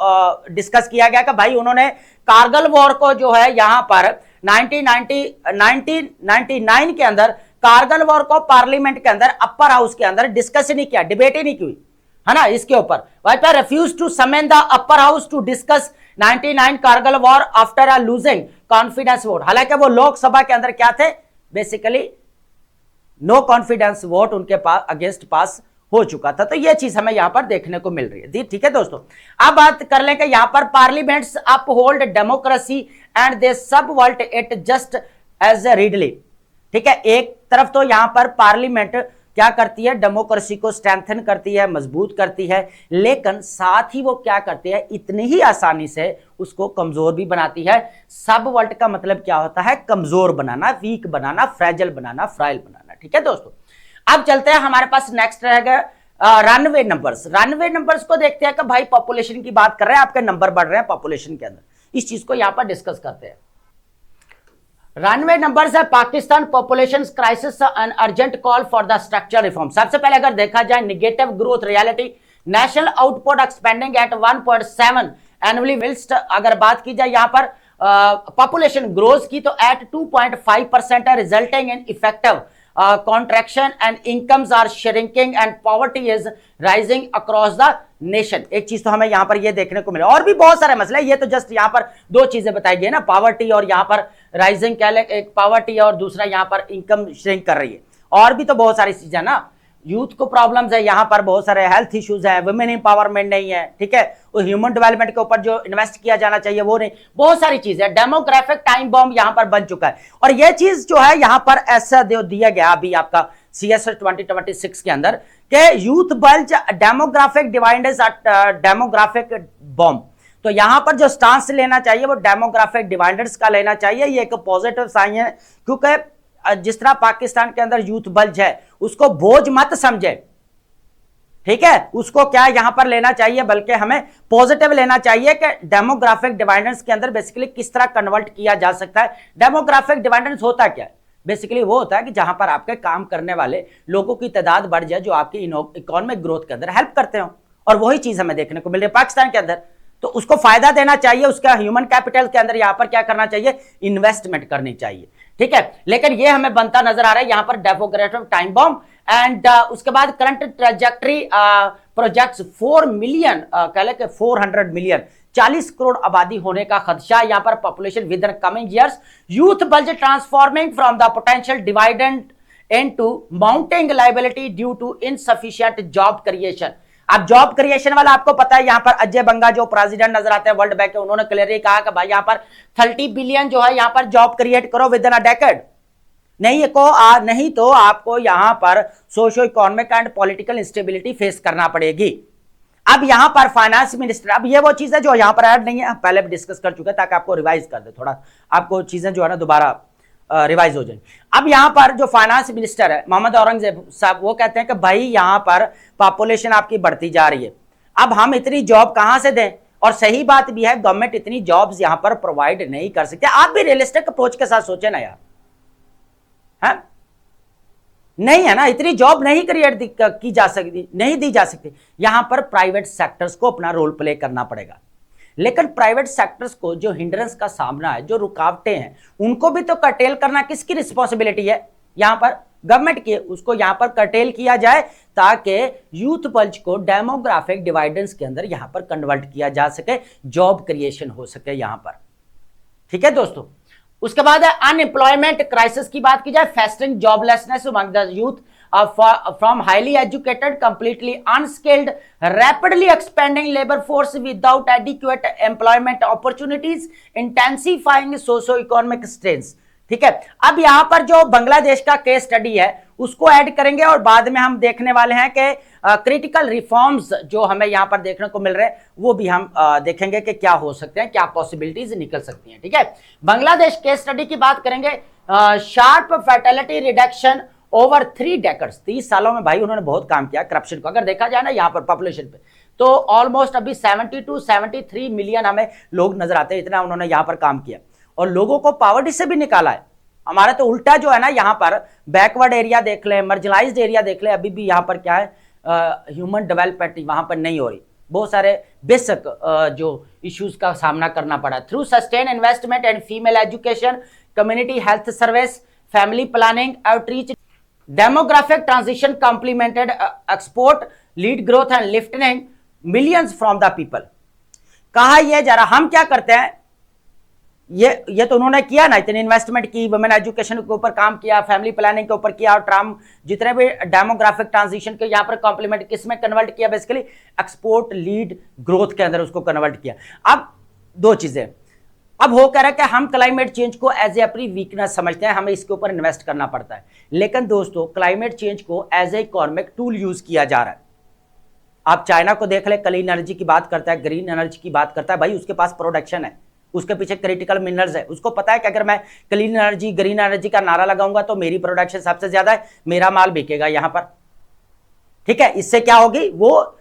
डिस्कस किया गया कि भाई उन्होंने कारगिल वॉर को जो है यहां पर 1999 के अंदर कारगिल वॉर को पार्लियामेंट के अंदर अपर हाउस के अंदर डिस्कस ही नहीं किया, डिबेट ही नहीं की, है ना, इसके ऊपर Vajpayee refuse to summon the upper house to discuss 99 Kargil war after a losing confidence vote. हालांकि वो लोकसभा के अंदर क्या थे, बेसिकली नो कॉन्फिडेंस वोट उनके पास अगेंस्ट पास हो चुका था। तो यह चीज हमें यहां पर देखने को मिल रही है। ठीक है दोस्तों, अब बात कर लें कि यहां पर parliaments uphold democracy and they subvert it just as a readily. ठीक है, एक तरफ तो यहां पर पार्लियामेंट क्या करती है, डेमोक्रेसी को स्ट्रेंथन करती है, मजबूत करती है, लेकिन साथ ही वो क्या करती है, इतनी ही आसानी से उसको कमजोर भी बनाती है। सब वर्ल्ड का मतलब क्या होता है, कमजोर बनाना, वीक बनाना, फ्रेजल बनाना, फ्राइल बनाना। ठीक है दोस्तों, अब चलते हैं, हमारे पास नेक्स्ट रहेगा रनवे नंबर्स। रनवे नंबर्स को देखते हैं कि भाई पॉपुलेशन की बात कर रहे हैं, आपके नंबर बढ़ रहे हैं पॉपुलेशन के अंदर, इस चीज को यहां पर डिस्कस करते हैं। रनवे नंबर्स है Pakistan population crisis and urgent call for the structure reform. सबसे पहले अगर देखा जाए negative growth reality, national output expanding at 1.7 annually whilst, अगर बात की जाए यहां पर पॉपुलेशन ग्रोथ की तो एट 2.5% है, resulting in effective contraction and incomes are shrinking and poverty is rising across the nation। एक चीज तो हमें यहां पर ये देखने को मिला, और भी बहुत सारे मसले, ये तो जस्ट यहां पर दो चीजें बताई गई ना, पावर्टी और यहां पर राइजिंग, क्या एक पावर्टी और दूसरा यहां पर इनकम श्रिंक कर रही है, और भी तो बहुत सारी चीजें ना, यूथ को प्रॉब्लम्स है यहां पर, बहुत सारे हेल्थ इश्यूज है, वुमेन एम्पावरमेंट नहीं है, ठीक है, वो ह्यूमन डेवलपमेंट के ऊपर जो इन्वेस्ट किया जाना चाहिए वो नहीं, बहुत सारी चीजें, डेमोग्राफिक टाइम बॉम्ब यहां पर बन चुका है। और ये चीज जो है यहां पर ऐसा दिया गया अभी आपका CSS 2026 के अंदर के youth bulge demographic dividends, demographic bomb. तो यहां पर जो स्टांस लेना चाहिए वो डेमोग्राफिक डिवाइडेंस का लेना चाहिए, ये एक पॉजिटिव साइन है, क्योंकि जिस तरह पाकिस्तान के अंदर यूथ बल्ज है उसको बोझ मत समझे, ठीक है, उसको क्या यहां पर लेना चाहिए, बल्कि हमें पॉजिटिव लेना चाहिए कि डेमोग्राफिक डिवाइडेंस के अंदर बेसिकली किस तरह कन्वर्ट किया जा सकता है। डेमोग्राफिक डिवाइडेंस होता क्या है, बेसिकली वो होता है कि जहां पर आपके काम करने वाले लोगों की तादाद बढ़ जाए जो आपकी इकोनॉमिक ग्रोथ के अंदर हेल्प करते हो, और वही चीज हमें देखने को मिल रही है पाकिस्तान के अंदर। तो उसको फायदा देना चाहिए, उसका ह्यूमन कैपिटल के अंदर यहां पर क्या करना चाहिए, इन्वेस्टमेंट करनी चाहिए, ठीक है। लेकिन ये हमें बनता नजर आ रहा है यहां पर डेमोग्राफिक टाइम बॉम्ब। एंड उसके बाद करंट ट्रेजेक्टरी प्रोजेक्ट्स 4 मिलियन, कह ले 400 मिलियन, 40 करोड़ आबादी होने का खदशा यहां पर population within coming years, youth bulge transforming from the potential dividend into mounting liability due to insufficient job creation. अब जॉब क्रिएशन वाला आपको पता है, यहां पर अजय बंगा जो प्रेसिडेंट नजर आते हैं वर्ल्ड बैंक के, उन्होंने क्लियरली कहा कि भाई यहां पर 30 बिलियन जो है यहां पर जॉब क्रिएट करो विद इन अ डेकेड, नहीं तो आपको यहां पर socio economic and political instability face करना पड़ेगी। अब यहां पर फाइनेंस मिनिस्टर, अब ये वो चीज है जो यहां पर ऐड नहीं है, पहले भी डिस्कस कर चुके हैं, ताकि आपको रिवाइज कर दे, थोड़ा आपको चीजें जो है ना दोबारा रिवाइज हो जाए। अब यहां पर जो फाइनेंस मिनिस्टर है मोहम्मद औरंगजेब साहब, वो कहते हैं कि भाई यहां पर पॉपुलेशन आपकी बढ़ती जा रही है, अब हम इतनी जॉब कहां से दें, और सही बात भी है, गवर्नमेंट इतनी जॉब्स यहां पर प्रोवाइड नहीं कर सकते। आप भी रियलिस्टिक अप्रोच के साथ सोचे ना यार, है नहीं है ना, इतनी जॉब नहीं क्रिएट की जा सकती, नहीं दी जा सकती, यहां पर प्राइवेट सेक्टर्स को अपना रोल प्ले करना पड़ेगा। लेकिन प्राइवेट सेक्टर्स को जो हिंड्रेंस का सामना है, जो रुकावटें हैं, उनको भी तो कर्टेल करना किसकी रिस्पॉन्सिबिलिटी है, यहां पर गवर्नमेंट की, उसको यहां पर कर्टेल किया जाए ताकि यूथ बल्ज को डेमोग्राफिक डिवाइडेंस के अंदर यहां पर कन्वर्ट किया जा सके, जॉब क्रिएशन हो सके यहां पर, ठीक है दोस्तों। उसके बाद है अनएम्प्लॉयमेंट क्राइसिस की बात की जाए, festering joblessness among the youth from highly educated, completely unskilled, rapidly expanding labor force without adequate employment opportunities, intensifying socio-economic strains। ठीक है, अब यहां पर जो बांग्लादेश का केस स्टडी है उसको ऐड करेंगे, और बाद में हम देखने वाले हैं कि क्रिटिकल रिफॉर्म्स जो हमें यहां पर देखने को मिल रहे हैं वो भी हम देखेंगे कि क्या हो सकते हैं, क्या पॉसिबिलिटीज निकल सकती हैं, ठीक है। बांग्लादेश केस स्टडी की बात करेंगे, sharp fertility reduction over 3 decades, 30 सालों में भाई उन्होंने बहुत काम किया करप्शन को, अगर देखा जाए ना यहाँ पर पॉपुलेशन पे, तो ऑलमोस्ट अभी 70 to 73 मिलियन हमें लोग नजर आते हैं, इतना उन्होंने यहाँ पर काम किया, और लोगों को पॉवर्टी से भी निकाला है। हमारा तो उल्टा जो है ना, यहाँ पर बैकवर्ड एरिया देख ले, मार्जिनलाइज्ड एरिया देख ले, अभी भी यहाँ पर क्या है, ह्यूमन डेवलपमेंट वहां पर नहीं हो रही, बहुत सारे बेसिक जो इश्यूज का सामना करना पड़ा। Through sustain investment and female education, community health service, family planning, outreach, demographic transition complemented export lead growth and lifting millions from the people। कहा यह जा रहा, हम क्या करते हैं, ये तो उन्होंने किया ना, इतनी इन्वेस्टमेंट की, वुमेन एजुकेशन के ऊपर काम किया, फैमिली प्लानिंग के ऊपर किया, और ट्राम जितने भी डेमोग्राफिक ट्रांजिशन के यहाँ पर कॉम्प्लीमेंट किस में कन्वर्ट किया, बेसिकली एक्सपोर्ट लीड ग्रोथ के अंदर उसको कन्वर्ट किया। अब दो चीजें, अब हो कह रहा है कि हम क्लाइमेट चेंज को एज ए अपनी वीकनेस समझते हैं, हमें इसके ऊपर इन्वेस्ट करना पड़ता है, लेकिन दोस्तों क्लाइमेट चेंज को as a economic tool use किया जा रहा है। आप चाइना को देख ले, क्लीन एनर्जी की बात करता है, ग्रीन एनर्जी की बात करता है, भाई उसके पास प्रोडक्शन है, उसके पीछे क्रिटिकल मिनरल्स है, उसको पता है कि अगर मैं क्लीन एनर्जी ग्रीन एनर्जी का नारा लगाऊंगा तो मेरी प्रोडक्शन सबसे ज्यादा है, मेरा माल बिकेगा यहां पर, ठीक है। इससे क्या होगी, वो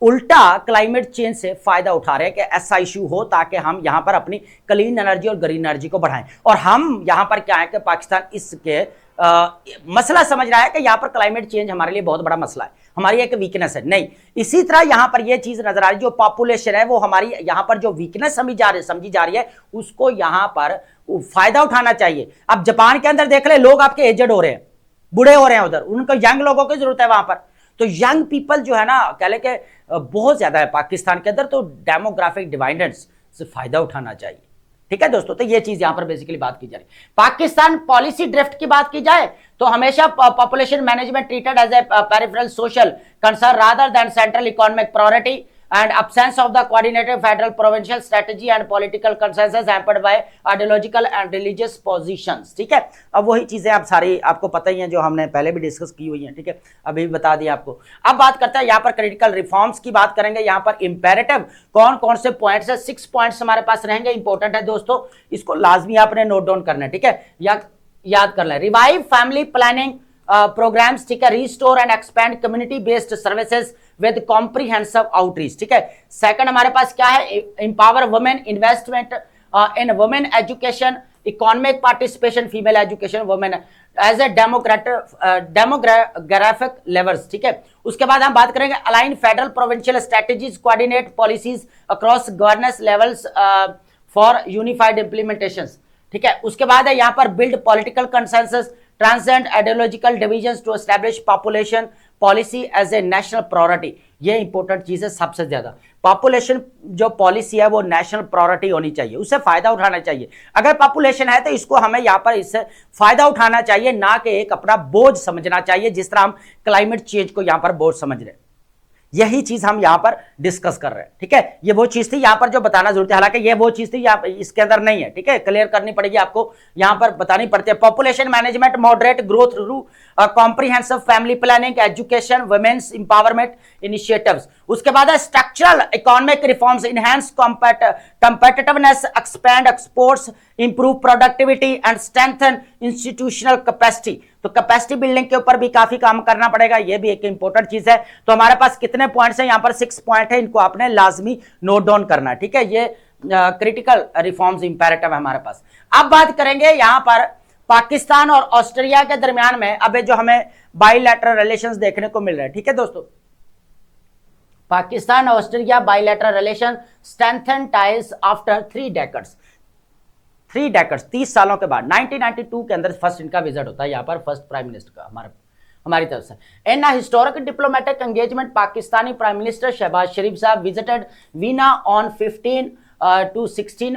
उल्टा क्लाइमेट चेंज से फायदा उठा रहे हैं कि ऐसा इश्यू हो ताकि हम यहां पर अपनी क्लीन एनर्जी और ग्रीन एनर्जी को बढ़ाएं। और हम यहां पर क्या है कि पाकिस्तान इसके मसला समझ रहा है कि यहां पर क्लाइमेट चेंज हमारे लिए बहुत बड़ा मसला है, हमारी एक वीकनेस है। नहीं, इसी तरह यहां पर यह चीज नजर आ रही है, जो पॉपुलेशन है वो हमारी यहां पर जो वीकनेस समझी जा रही है उसको यहां पर फायदा उठाना चाहिए। अब जापान के अंदर देख ले, लोग आपके एजेड हो रहे हैं, बूढ़े हो रहे हैं, उधर उनको यंग लोगों की जरूरत है वहां पर, तो यंग पीपल जो है ना कह ले के बहुत ज्यादा है पाकिस्तान के अंदर, तो डेमोग्राफिक डिवाइडेंस से फायदा उठाना चाहिए, ठीक है दोस्तों। तो ये चीज यहां पर बेसिकली बात की जा रही है। पाकिस्तान पॉलिसी ड्रिफ्ट की बात की जाए तो हमेशा population management treated as a peripheral social concern rather than central economic priority and absence of the coordinated federal provincial strategy and political consensus hampered by ideological and religious positions, ठीक है। अब वही चीजें आप सारी आपको पता ही हैं जो हमने पहले भी डिस्कस की हुई हैं, ठीक है, अभी भी बता दिया आपको। अब बात करते हैं यहाँ पर क्रिटिकल रिफॉर्म्स की बात करेंगे, यहाँ पर इंपेरेटिव कौन कौन से पॉइंट्स है, 6 पॉइंट्स हमारे पास रहेंगे, इंपॉर्टेंट है दोस्तों, इसको लाजमी आपने नोट डाउन करना है, ठीक है, याद कर लें। रिवाइव फैमिली प्लानिंग प्रोग्राम्स, ठीक है, restore and expand community based services with comprehensive outreach, ठीक है। सेकंड हमारे पास क्या है, empower women, investment in women education, economic participation, female education, women as a demographic levels, ठीक है। उसके बाद हम बात करेंगे align federal provincial strategies, coordinate policies across governance levels for unified implementations, ठीक है। उसके बाद है यहाँ पर build political consensus, transcend ideological divisions to establish population policy as a national priority. ये इंपॉर्टेंट चीज है, सबसे ज्यादा पॉपुलेशन जो पॉलिसी है वो नेशनल प्रायोरिटी होनी चाहिए, उससे फायदा उठाना चाहिए। अगर पॉपुलेशन है तो इसको हमें यहाँ पर इससे फायदा उठाना चाहिए, ना कि एक अपना बोझ समझना चाहिए, जिस तरह हम क्लाइमेट चेंज को यहाँ पर बोझ समझ रहे हैं। यही चीज हम यहां पर डिस्कस कर रहे हैं, ठीक है। ये वो चीज थी यहां पर जो बताना जरूरत है, हालांकि ये वो चीज थी इसके अंदर नहीं है, ठीक है, क्लियर करनी पड़ेगी आपको, यहां पर बतानी पड़ती है। Population management, moderate growth through comprehensive family planning, education, women's empowerment initiatives. उसके बाद है structural economic reforms, enhance competitiveness, expand exports, improve productivity and strengthen institutional capacity. तो कैपेसिटी बिल्डिंग के ऊपर भी काफी काम करना पड़ेगा, ये भी एक इंपॉर्टेंट चीज है। तो हमारे पास कितने पॉइंट्स हैं, यहाँ पर 6 पॉइंट है, इनको आपने लाजमी नोट डाउन करना है, ठीक है। ये क्रिटिकल रिफॉर्म्स इंपेरेटिव है हमारे पास। अब बात करेंगे यहाँ पर पाकिस्तान और ऑस्ट्रेलिया के दरमियान में अब जो हमें बाइलैटरल रिलेशंस देखने को मिल रहे हैं, ठीक है दोस्तों। पाकिस्तान और Australia bilateral relation strengthen ties after 3 decades, 30 सालों के बाद 1992 के अंदर फर्स्ट इनका विजिट होता है यहाँ पर, फर्स्ट प्राइम मिनिस्टर का हमारी तरफ से। In historic diplomatic engagement, Pakistani prime minister Shahbaz Sharif साहब visited Vienna on 15 to 16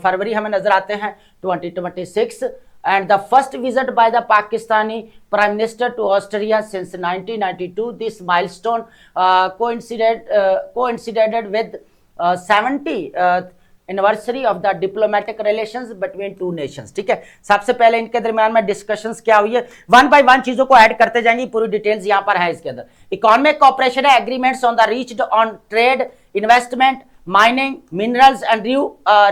February हमें नजर आते हैं 2026, and the first visit by the Pakistani Prime Minister to Australia since 1992. This milestone coincided with 70th anniversary of the diplomatic relations between two nations, ठीक है। सबसे पहले इनके दरमियान में डिस्कशंस क्या हुई है, 1 by 1 चीजों को ऐड करते जाएंगे, पूरी डिटेल्स यहां पर है इसके अंदर। इकोनॉमिक कॉपरेशन है, agreements on the reached on trade, investment, mining, minerals and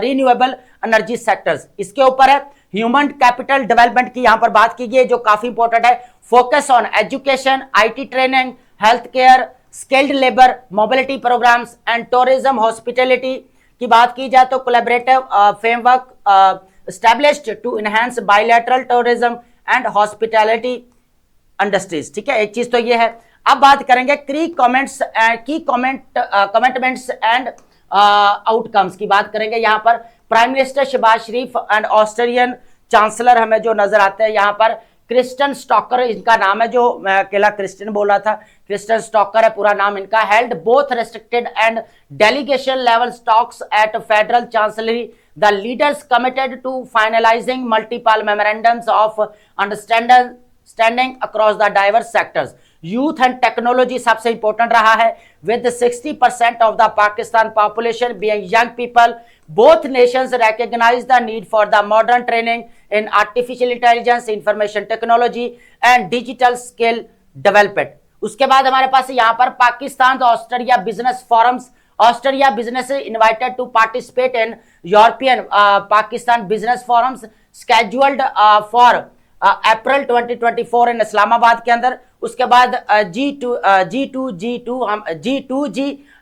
renewable energy sectors. इसके ऊपर है ह्यूमन कैपिटल डेवलपमेंट की यहां पर बात की गई, जो काफी इंपॉर्टेंट है। Focus on education, IT training, health care, skilled labour, mobility programmes and tourism hospitality की बात की जाए तो collaborative framework established to enhance bilateral tourism and hospitality industries, ठीक है। एक चीज तो ये है। अब बात करेंगे की कमिटमेंट्स एंड आउटकम्स की बात करेंगे। यहां पर prime minister Shahbaz Sharif and Australian chancellor हमें जो नजर आते हैं यहाँ पर, क्रिस्टन स्टॉकर इनका नाम है, जो मैं अकेला क्रिस्टन बोल रहा था, क्रिस्टन स्टॉकर है पूरा नाम इनका। Held both restricted and delegation level talks at federal chancellery, the leaders committed to finalising multiple memorandums of understanding across the diverse sectors. Youth and technology सबसे इंपॉर्टेंट रहा है, with 60% of the Pakistan population being young people, both nations recognize the need for the modern training in artificial intelligence, information technology and digital skill development. उसके बाद हमारे पास यहाँ पर Pakistan Australia business forums, Australia business invited to participate in European Pakistan business forums scheduled for April 2024 in Islamabad के अंदर। उसके बाद G2G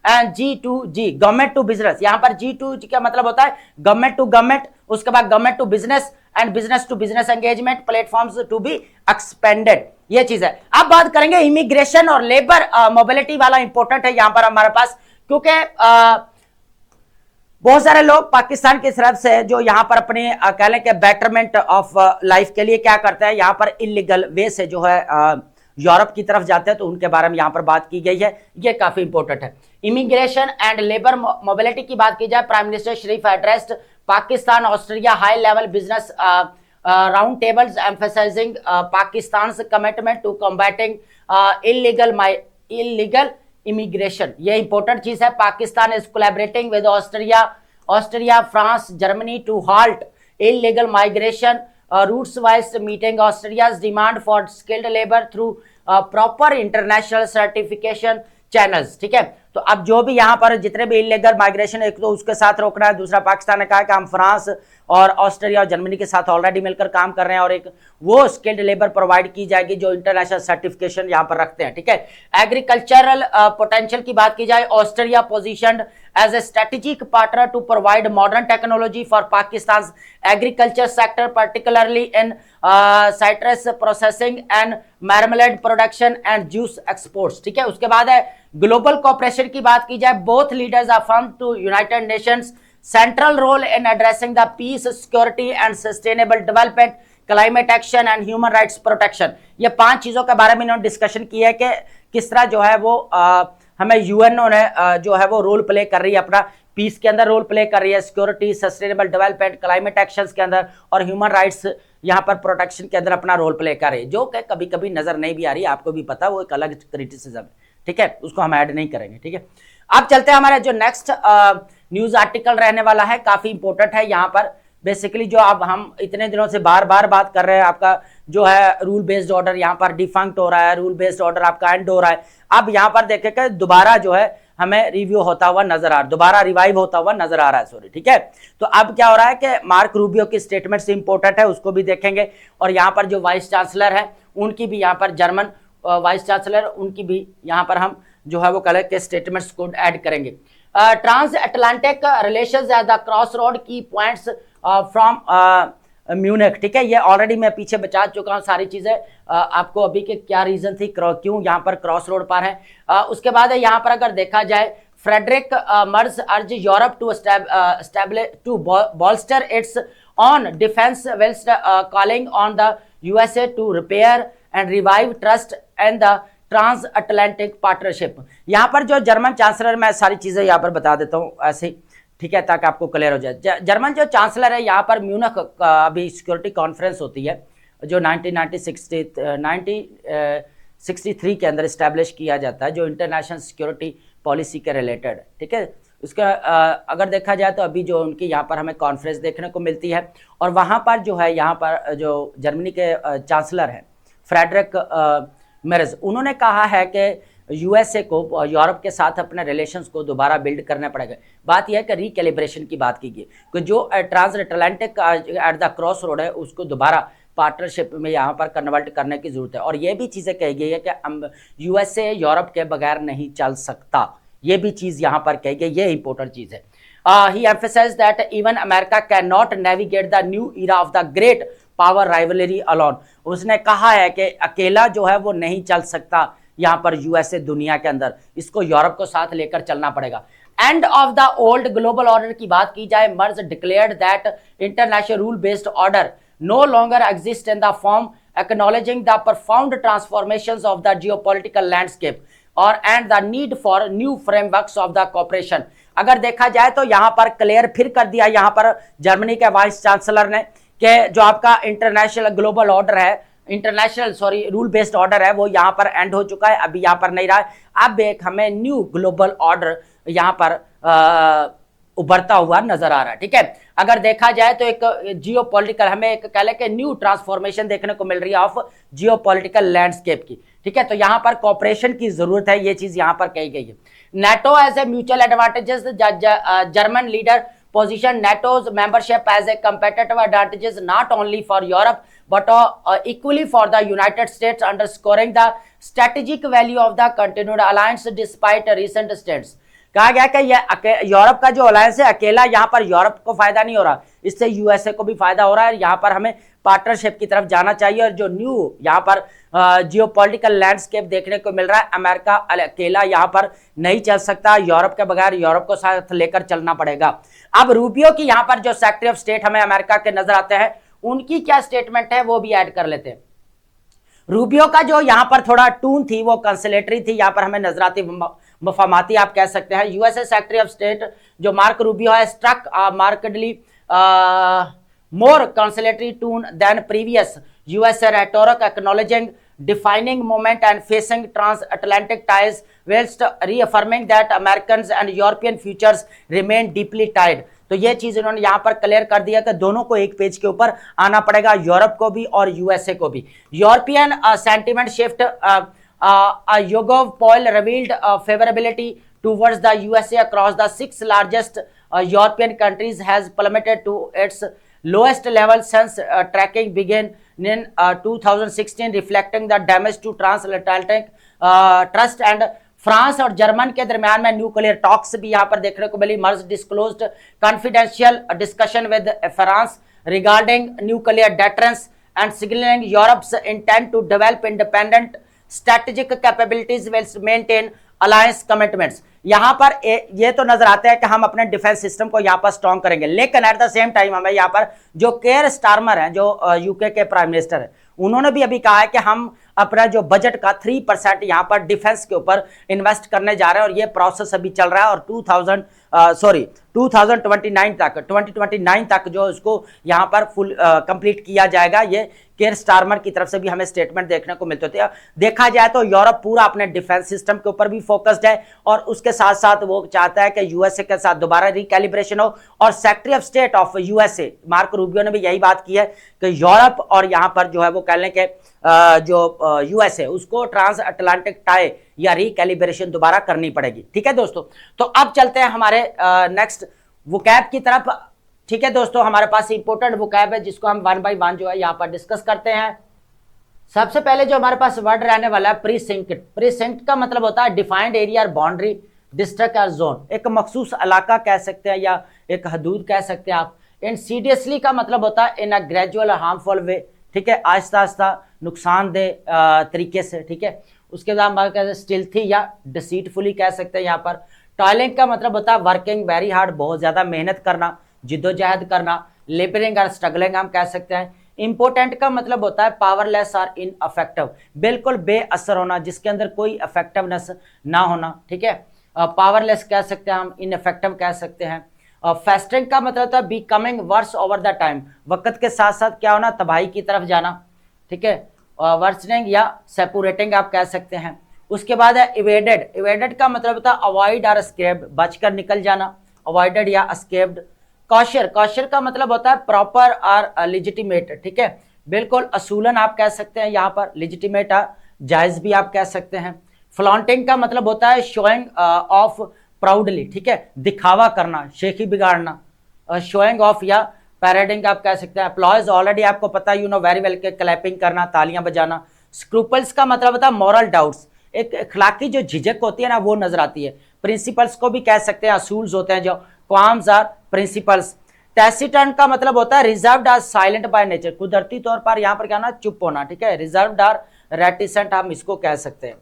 and G2G government to business, यहां पर G2G का मतलब होता है गवर्नमेंट टू गवर्नमेंट, उसके बाद government to business and business to business engagement platforms to be expanded, ये चीज है। अब बात करेंगे इमिग्रेशन और लेबर मोबिलिटी वाला इंपॉर्टेंट है यहां पर हमारे पास, क्योंकि बहुत सारे लोग पाकिस्तान की तरफ से जो यहां पर अपने कह लें कि बेटरमेंट ऑफ लाइफ के लिए क्या करते हैं, यहां पर इलीगल वे से जो है यूरोप की तरफ जाते हैं, तो उनके बारे में यहां पर बात की गई है, ये काफी इंपॉर्टेंट है। इमिग्रेशन एंड लेबर मोबिलिटी की बात की जाए, prime minister Sharif addressed Pakistan Australia high level business round tables emphasising Pakistan's commitment to combating illegal immigration, ये इंपॉर्टेंट चीज है। Pakistan is collaborating with Australia, France, Germany to halt illegal migration routes wise meeting Australia's demand for skilled labour through proper international certification channels. ठीक है, तो अब जो भी यहाँ पर जितने भी इलीगल माइग्रेशन, एक तो उसके साथ रोकना है, दूसरा पाकिस्तान ने कहा कि हम फ्रांस और ऑस्ट्रेलिया और जर्मनी के साथ ऑलरेडी मिलकर काम कर रहे हैं, और एक वो स्किल्ड लेबर प्रोवाइड की जाएगी जो इंटरनेशनल सर्टिफिकेशन यहाँ पर रखते हैं। ठीक है, एग्रीकल्चरल पोटेंशियल की बात की जाए, Australia positioned as a strategic partner to provide modern technology for Pakistan agriculture sector, particularly in citrus processing and marmalade production and juice exports. ठीक है, उसके बाद है ग्लोबल कोऑपरेशन की बात की जाए, both leaders are firm to United Nations central role in addressing the peace, security and sustainable development, climate action and human rights protection. ये 5 चीजों के बारे में इन्होंने डिस्कशन की है कि किस तरह जो है वो हमें यूएनओ ने जो है वो रोल प्ले कर रही है, अपना पीस के अंदर रोल प्ले कर रही है, security, sustainable development, climate actions के अंदर और ह्यूमन राइट्स यहाँ पर प्रोटेक्शन के अंदर अपना रोल प्ले कर रही है, जो कि कभी कभी नजर नहीं भी आ रही, आपको भी पता, वो एक अलग क्रिटिसिज्म है। ठीक है, उसको हम ऐड नहीं करेंगे। ठीक है, अब चलते हैं हमारे जो नेक्स्ट न्यूज आर्टिकल रहने वाला है, काफी इंपॉर्टेंट है। यहाँ पर बेसिकली जो अब हम इतने दिनों से बार बार बात कर रहे हैं, आपका जो है रूल बेस्ड ऑर्डर यहाँ पर डिफंक्ट हो रहा है, रूल बेस्ड ऑर्डर आपका एंड हो रहा है। अब यहाँ पर देखें कि दोबारा जो है हमें रिव्यू होता हुआ नजर आ रहा है, दोबारा रिवाइव होता हुआ नजर आ रहा है, सॉरी। ठीक है, तो अब क्या हो रहा है कि मार्क रूबियो की स्टेटमेंट से इंपॉर्टेंट है, उसको भी देखेंगे, और यहाँ पर जो वाइस चांसलर है उनकी भी, यहाँ पर जर्मन वाइस चांसलर, उनकी भी यहाँ पर हम जो है वो कलर के स्टेटमेंट्स को ऐड करेंगे। Trans Atlantic relations at the cross road की पॉइंट्स फ्रॉम म्यूनिख। ठीक है, ये ऑलरेडी मैं पीछे बचा चुका हूँ सारी चीजें आपको अभी के क्या रीजन थी, क्यों यहाँ पर क्रॉस रोड पर है। उसके बाद है यहाँ पर अगर देखा जाए, Friedrich Merz urge Europe to bolster its own defence whilst calling on the USA to repair and revive trust and the trans Atlantic partnership. यहाँ पर जो जर्मन चांसलर, मैं सारी चीजें यहाँ पर बता देता हूँ ऐसे, ठीक है, ताकि आपको क्लियर हो जाए। जर्मन जो चांसलर है, यहाँ पर म्यूनिख अभी सिक्योरिटी कॉन्फ्रेंस होती है जो 1963 के अंदर इस्टेब्लिश किया जाता है, जो इंटरनेशनल सिक्योरिटी पॉलिसी के रिलेटेड। ठीक है, उसका अगर देखा जाए तो अभी जो उनकी यहाँ पर हमें कॉन्फ्रेंस देखने को मिलती है, और वहाँ पर जो है यहाँ पर जो जर्मनी के चांसलर हैं फ्रेडरिक मर्ज, उन्होंने कहा है कि यूएसए को यूरोप के साथ अपने रिलेशंस को दोबारा बिल्ड करना पड़ेगा। बात यह है कि रिकैलिब्रेशन की बात की गई कि जो trans Atlantic at the cross road है उसको दोबारा पार्टनरशिप में यहाँ पर कन्वर्ट करने की जरूरत है, और ये भी चीज़ें कही गई है कि यूएसए यूरोप के बगैर नहीं चल सकता, ये भी चीज़ यहाँ पर कही गई, ये इंपॉर्टेंट चीज़ है। ही emphasized that even America cannot navigate the new era of the great power rivalry alone। उसने कहा है कि अकेला जो है वो नहीं चल सकता यहाँ पर यूएसए दुनिया के अंदर, इसको यूरोप को साथ लेकर चलना पड़ेगा। End of the old global order की बात की जाए, Merz declared that international rule based order no longer exist in the form acknowledging the profound transformations of the geopolitical landscape और and the need for new frameworks of the cooperation। अगर देखा जाए तो यहाँ पर क्लियर फिर कर दिया यहाँ पर जर्मनी के वाइस चांसलर ने कि जो आपका इंटरनेशनल ग्लोबल ऑर्डर है इंटरनेशनल रूल बेस्ड ऑर्डर है वो यहाँ पर एंड हो चुका है, अभी यहाँ पर नहीं रहा है। अब एक हमें न्यू ग्लोबल ऑर्डर यहाँ पर उभरता हुआ नजर आ रहा है। ठीक है, अगर देखा जाए तो एक जियो पॉलिटिकल हमें एक कह लें कि न्यू ट्रांसफॉर्मेशन देखने को मिल रही है ऑफ जियो पॉलिटिकल लैंडस्केप की। ठीक है, तो यहाँ पर कॉपरेशन की जरूरत है, ये चीज यहाँ पर कही गई है। NATO as a mutual advantages, German leader position NATO's membership as a competitive advantages not only for Europe but equally for the United States, underscoring the strategic value of the continued alliance despite recent states। कहा गया कि ये Europe का जो alliance है अकेला यहाँ पर यूरोप को फायदा नहीं हो रहा, इससे यूएसए को भी फायदा हो रहा है। यहाँ पर हमें पार्टनरशिप की तरफ जाना चाहिए और जो न्यू यहाँ पर जियोपॉलिटिकल लैंडस्केप देखने को मिल रहा है, अमेरिका अकेला यहाँ पर नहीं चल सकता, यूरोप के बगैर यूरोप को साथ लेकर चलना पड़ेगा। अब रूबियो की यहाँ पर जो सेक्रेटरी ऑफ स्टेट हमें अमेरिका के नजर आते हैं, उनकी क्या स्टेटमेंट है वो भी ऐड कर लेते हैं। रूबियो का जो यहाँ पर थोड़ा टून थी वो कंसिलेटरी थी, यहाँ पर हमें नजर आती मफामाती आप कह सकते हैं। यूएसए सेक्रेटरी ऑफ स्टेट जो मार्क रूबियो है struck मार्केडली more conciliatory tone than previous US rhetoric, acknowledging defining moment and facing transatlantic ties, whilst reaffirming that Americans and European futures remain deeply tied। तो ये चीज इन्होंने यहाँ पर clear कर दिया कि दोनों को एक पेज के ऊपर आना पड़ेगा, यूरोप को भी और यूएसए को भी। European sentiment shift, YouGov poll revealed favourability towards the USA across the 6 largest European countries has plummeted to its lowest level since tracking began in 2016, reflecting the damage to transatlantic trust। and France और German के दरमियान में nuclear talks भी यहाँ पर देखने को मिली। Merz disclosed confidential discussion with France regarding nuclear deterrence and signalling Europe's intent to develop independent strategic capabilities will maintain alliance commitments. यहां पर ये तो नजर आता है कि हम अपने डिफेंस सिस्टम को यहां पर स्ट्रॉन्ग करेंगे, लेकिन एट द सेम टाइम हमें यहां पर जो केयर स्टारमर हैं, जो यूके के प्राइम मिनिस्टर हैं, उन्होंने भी अभी कहा है कि हम अपना जो बजट का 3% यहां पर डिफेंस के ऊपर इन्वेस्ट करने जा रहे हैं और ये प्रोसेस अभी चल रहा है और 2029 तक जो इसको यहां पर फुल कंप्लीट किया जाएगा। ये केयर स्टारमर की तरफ से भी हमें स्टेटमेंट देखने को मिलते थे। देखा जाए तो यूरोप पूरा अपने डिफेंस सिस्टम के ऊपर भी फोकस्ड है और उसके साथ साथ वो चाहता है कि यूएसए के साथ दोबारा रिकैलिब्रेशन हो। और secretary of state of USA mark Rubio ने भी यही बात की है कि यूरोप और यहां पर जो है वो कह लें कि जो यूएसए उसको ट्रांस अटलांटिक टाई या रिकैलिब्रेशन दोबारा करनी पड़ेगी। ठीक है दोस्तों, तो अब चलते हैं हमारे नेक्स्ट वोकैब की तरफ। ठीक है दोस्तों, हमारे पास इंपोर्टेंट वोकैब है जिसको हम 1 बाय 1 जो है यहाँ पर डिस्कस करते हैं। सबसे पहले जो हमारे पास वर्ड रहने वाला है प्रीसिंक्ट। प्रीसिंक्ट का मतलब होता है डिफाइंड एरिया और बाउंड्री, डिस्ट्रिक्ट और जोन, एक मखसूस इलाका कह सकते हैं या एक हदूद कह सकते हैं आप। इंसीडियसली का मतलब होता है इन अ ग्रेजुअल हार्मफुल वे, ठीक है, आहिस्ता आहिस्ता नुकसानदेह तरीके से। ठीक है, उसके बाद हम कहते हैं स्टिल्थी या डिसीटफुली कह सकते हैं यहाँ पर। टॉयलिंग का मतलब होता है वर्किंग वेरी हार्ड, बहुत ज्यादा मेहनत करना, जिद्दोजहद करना। लेबरिंग और स्ट्रगलिंग हम कह सकते हैं। इंपोर्टेंट का मतलब होता है पावरलेस और इनअफेक्टिव, बिल्कुल बेअसर होना, जिसके अंदर कोई इफेक्टिवनेस ना होना। ठीक है, पावरलेस कह सकते हैं हम, इनअफेक्टिव कह सकते हैं। फेस्टिंग का मतलब होता है becoming worse over the time, वक्त के साथ साथ क्या होना, तबाही की तरफ जाना। ठीक है, वर्सनिंग या सेपुरेटिंग आप कह सकते हैं। उसके बाद है इवेडेड। इवेडेड का मतलब होता है अवॉइड और एस्केप्ड, बचकर निकल जाना, अवॉइडेड या एस्केप्ड। कॉशर, कॉशर का मतलब होता है प्रॉपर और लिजिटिमेट। ठीक है, बिल्कुल असूलन आप कह सकते हैं यहाँ पर, लिजिटिमेट जायज भी आप कह सकते हैं। फ्लॉन्टिंग का मतलब होता है शोइंग ऑफ प्राउडली, ठीक है, दिखावा करना, शेखी बिगाड़ना। शोइंग ऑफ या पैराडिंग आप कह सकते हैं। अप्लॉज ऑलरेडी आपको पता है, यू नो वेरी वेल के क्लैपिंग करना, तालियां बजाना। स्क्रूपल्स का मतलब होता है मॉरल डाउट्स, एक अखलाकी जो झिझक होती है ना वो नजर आती है। प्रिंसिपल्स को भी कह सकते हैं, असूल्स होते हैं जो क्वाम्स आर प्रिंसिपल्स। टैसिटर्न का मतलब होता है reserved are silent by nature, कुदरती तौर पर यहाँ पर क्या होना, चुप होना। ठीक है, रिजर्व्ड आर रेटिसेंट हम इसको कह सकते हैं।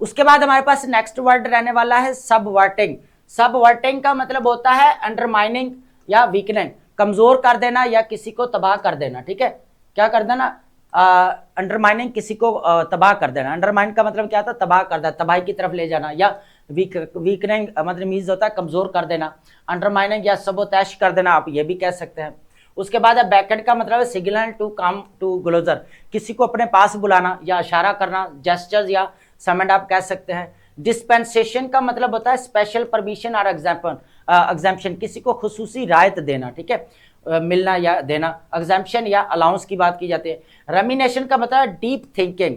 उसके बाद हमारे पास नेक्स्ट वर्ड रहने वाला है सबवर्टिंग। सबवर्टिंग का मतलब होता है अंडरमाइनिंग या वीकनिंग, कमजोर कर देना या किसी को तबाह कर देना। ठीक है, क्या कर देना, अंडरमाइनिंग किसी को तबाह कर देना। अंडरमाइन का मतलब क्या था, तबाह कर देना, तबाही की तरफ ले जाना। या वीकनिंग मतलब मीन्स होता है कमजोर कर देना। अंडरमाइनिंग या सबोतैश कर देना आप ये भी कह सकते हैं। उसके बाद बैकेंड का मतलब है signal to come to closer, किसी को अपने पास बुलाना या इशारा करना, जेस्चर्स या समन आप कह सकते हैं। डिस्पेंसेशन का मतलब होता है स्पेशल परमिशन और एग्जाम्पशन, किसी को खुसूसी रायत देना, ठीक है, मिलना या देना। एग्जाम्पशन या अलाउंस की बात की जाती है। रेमिनेशन का मतलब है डीप थिंकिंग,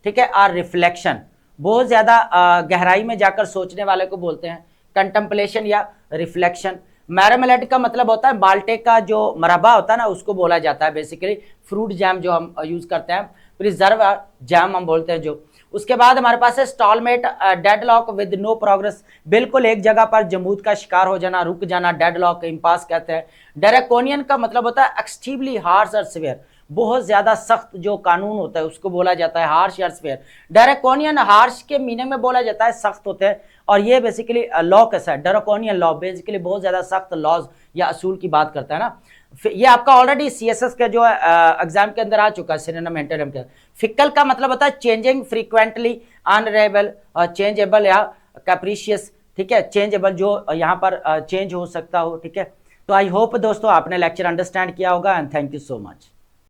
ठीक है, और रिफ्लेक्शन, बहुत ज्यादा गहराई में जाकर सोचने वाले को बोलते हैं। कंटेम्पलेशन या रिफ्लेक्शन। मैरमेलेड का मतलब होता है माल्टे का जो मरबा होता है ना, उसको बोला जाता है बेसिकली। फ्रूट जैम जो हम यूज करते हैं, प्रिजर्व जैम हम बोलते हैं जो। उसके बाद हमारे पास है स्टॉलमेट, डेडलॉक विद नो प्रोग्रेस, बिल्कुल एक जगह पर जमूद का शिकार हो जाना, रुक जाना, डेडलॉक इम्पास कहते हैं। ड्रैकोनियन का मतलब होता है एक्सट्रीमली हार्श और सिवियर, बहुत ज्यादा सख्त जो कानून होता है उसको बोला जाता है हार्श या सिवियर। ड्रैकोनियन हार्श के मीनिंग में बोला जाता है सख्त होते हैं, और ये बेसिकली लॉ कैसा है, ड्रैकोनियन लॉ बेसिकली बहुत ज्यादा सख्त लॉज या असूल की बात करता है ना। ये आपका ऑलरेडी सीएसएस का जो है एग्जाम के अंदर आ चुका है, सिनोनिम एंटोनिम के। फिकल का मतलब होता है चेंजिंग फ्रीक्वेंटली, अनरेबल, चेंजेबल या कैप्रिशियस, ठीक है, चेंजेबल जो यहाँ पर चेंज हो सकता हो, ठीक है। तो आई होप दोस्तों आपने लेक्चर अंडरस्टैंड किया होगा, and thank you so much.